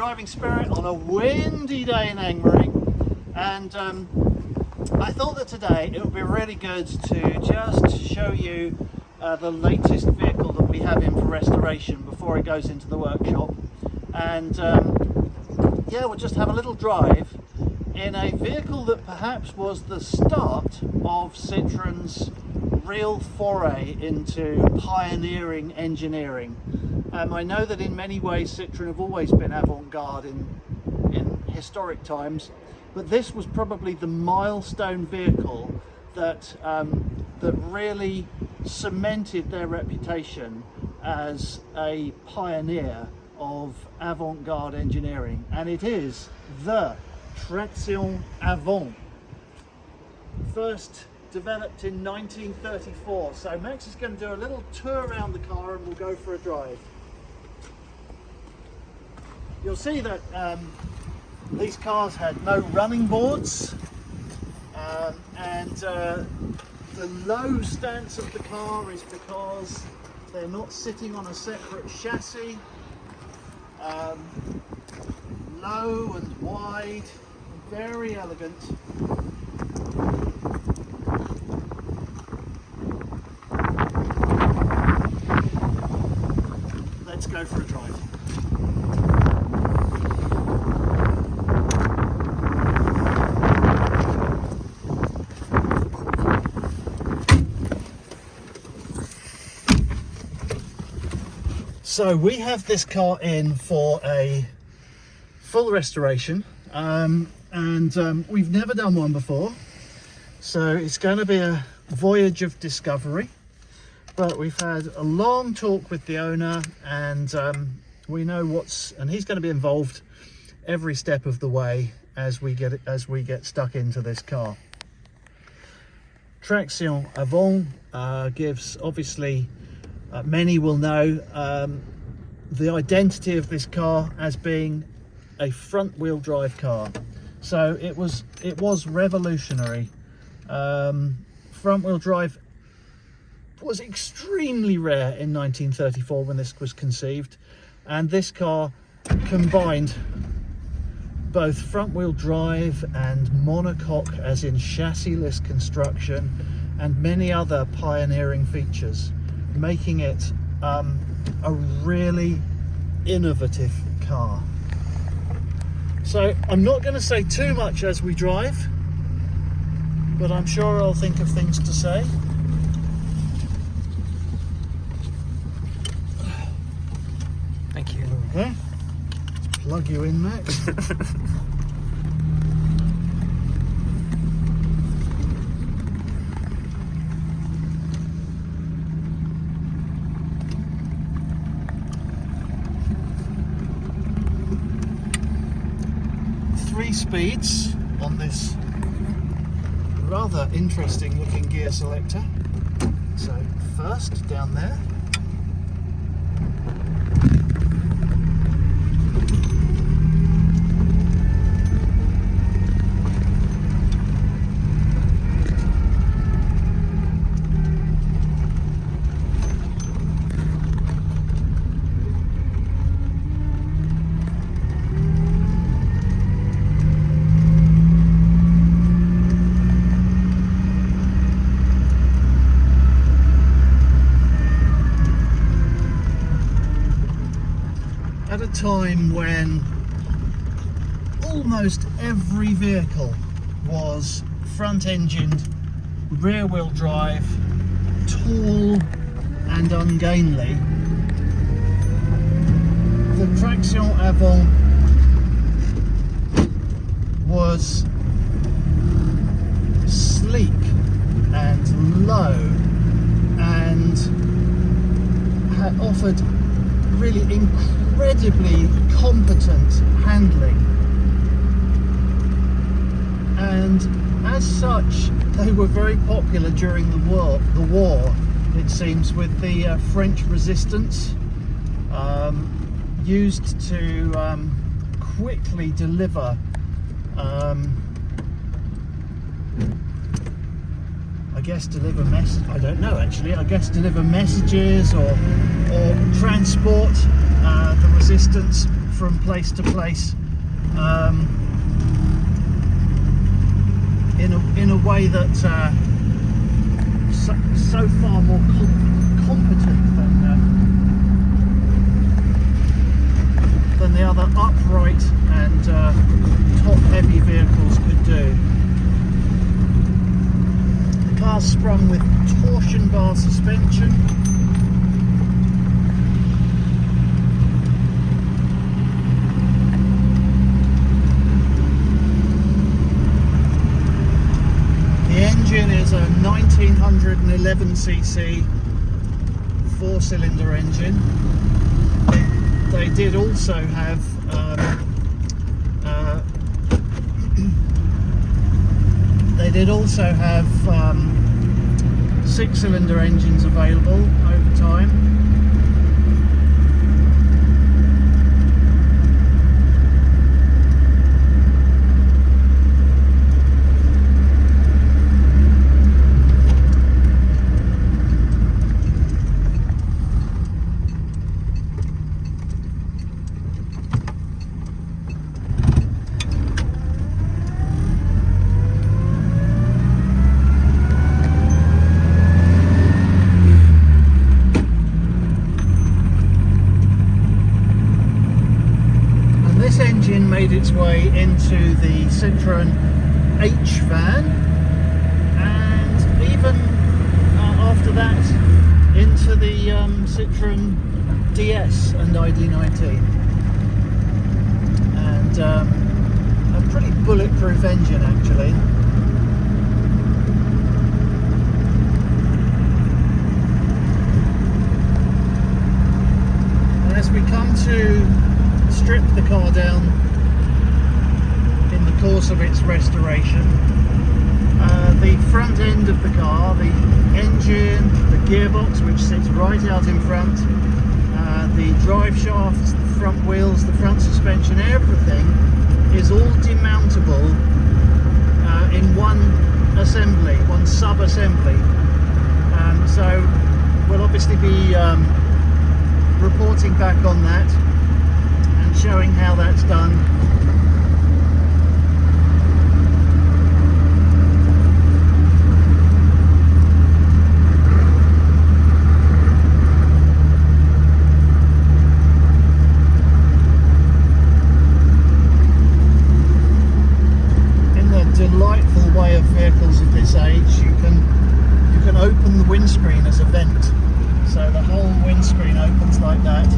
driving spirit on a windy day in Angmering, and I thought that today it would be really good to just show you the latest vehicle that we have in for restoration before it goes into the workshop. And yeah, we'll just have a little drive in a vehicle that perhaps was the start of Citroën's real foray into pioneering engineering. I know that in many ways Citroën have always been avant-garde in historic times, but this was probably the milestone vehicle that that really cemented their reputation as a pioneer of avant-garde engineering, and it is the Citroën Avant, first developed in 1934. So Max is going to do a little tour around the car and we'll go for a drive. You'll see that these cars had no running boards, and the low stance of the car is because they're not sitting on a separate chassis. Low and wide, very elegant. Let's go for a drive. So we have this car in for a full restoration, and we've never done one before, so it's going to be a voyage of discovery. But we've had a long talk with the owner, and we know and he's going to be involved every step of the way as we get stuck into this car. Citroën Avant gives, obviously, many will know the identity of this car as being a front-wheel drive car. So it was revolutionary. Front-wheel drive was extremely rare in 1934 when this was conceived, and this car combined both front-wheel drive and monocoque, as in chassis-less construction, and many other pioneering features, making it a really innovative car. So I'm not going to say too much as we drive, but I'm sure I'll think of things to say. Thank you. Okay. Plug you in, Max. 3 speeds on this rather interesting looking gear selector. So first down there, at a time when almost every vehicle was front-engined, rear-wheel drive, tall and ungainly, the Citroën Avant was sleek and low and had offered really incredibly competent handling, and as such they were very popular during the war, it seems, with the French resistance, used to quickly deliver deliver messages or transport the resistance from place to place in a way that so far more competent than the other upright and top-heavy vehicles could do. The car's sprung with torsion bar suspension. The engine is a 1911cc 4-cylinder engine. They did also have 6-cylinder engines available over time. Made its way into the Citroën H van, and even after that into the Citroën DS and ID19, and a pretty bulletproof engine actually. And as we come to strip the car down in the course of its restoration, the front end of the car, the engine, the gearbox which sits right out in front, the drive shafts, the front wheels, the front suspension, everything is all demountable in one assembly, one sub-assembly. So we'll obviously be reporting back on that and showing how that's done. Delightful way of vehicles of this age, you can open the windscreen as a vent, so the whole windscreen opens like that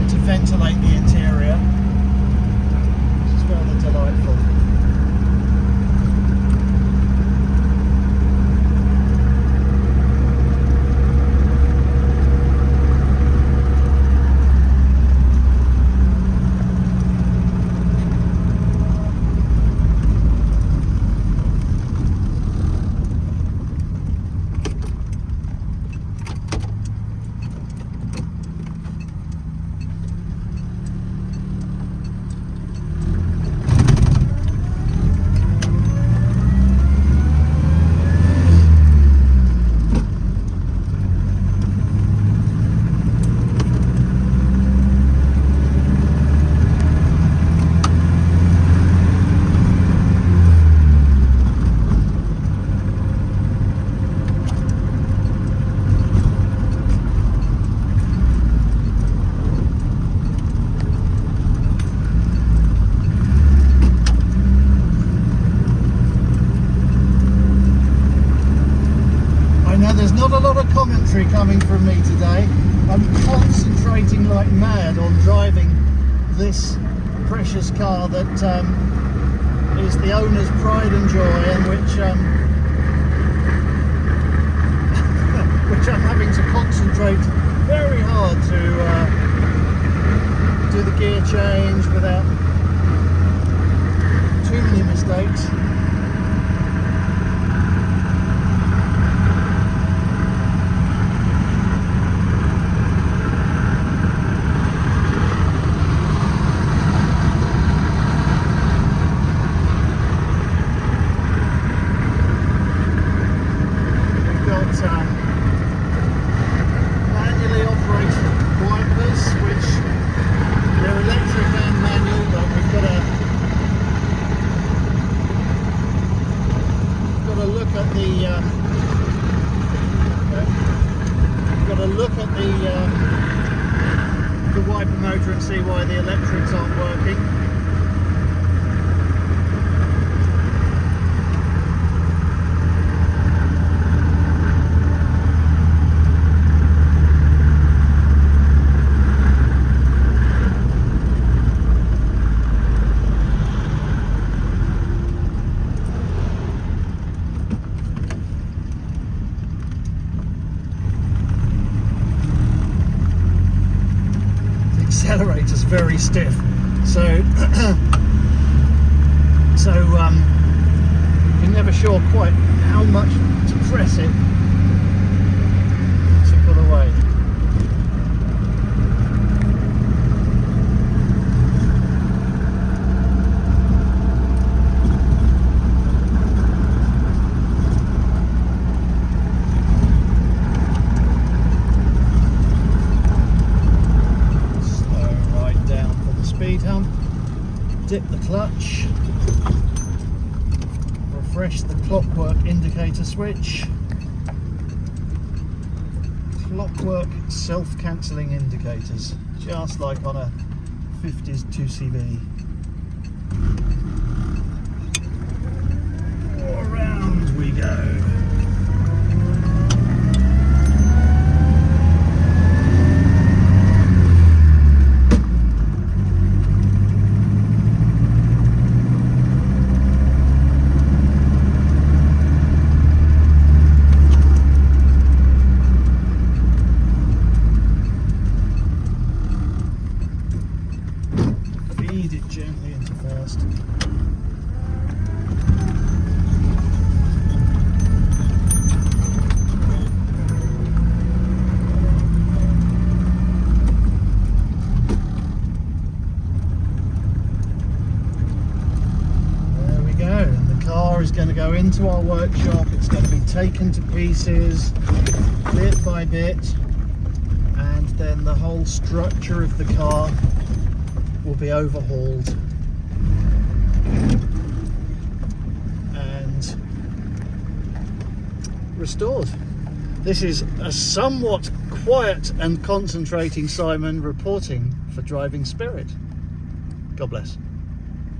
to ventilate the interior, which is rather delightful. Commentary coming from me today. I'm concentrating like mad on driving this precious car that is the owner's pride and joy, and which I'm having to concentrate very hard to do the gear change without too many mistakes. Manually operated wipers, which the wiper motor and see why the electrics aren't working. Accelerator's very stiff, so you're never sure quite how much to press it to pull away. Hump, dip the clutch, refresh the clockwork indicator switch, clockwork self-cancelling indicators, just like on a 50s 2CV. Around we go. Feed it gently into first. There we go. And the car is going to go into our workshop. It's going to be taken to pieces, bit by bit, and then the whole structure of the car will be overhauled and restored. This is a somewhat quiet and concentrating Simon reporting for Driving Spirit. God bless.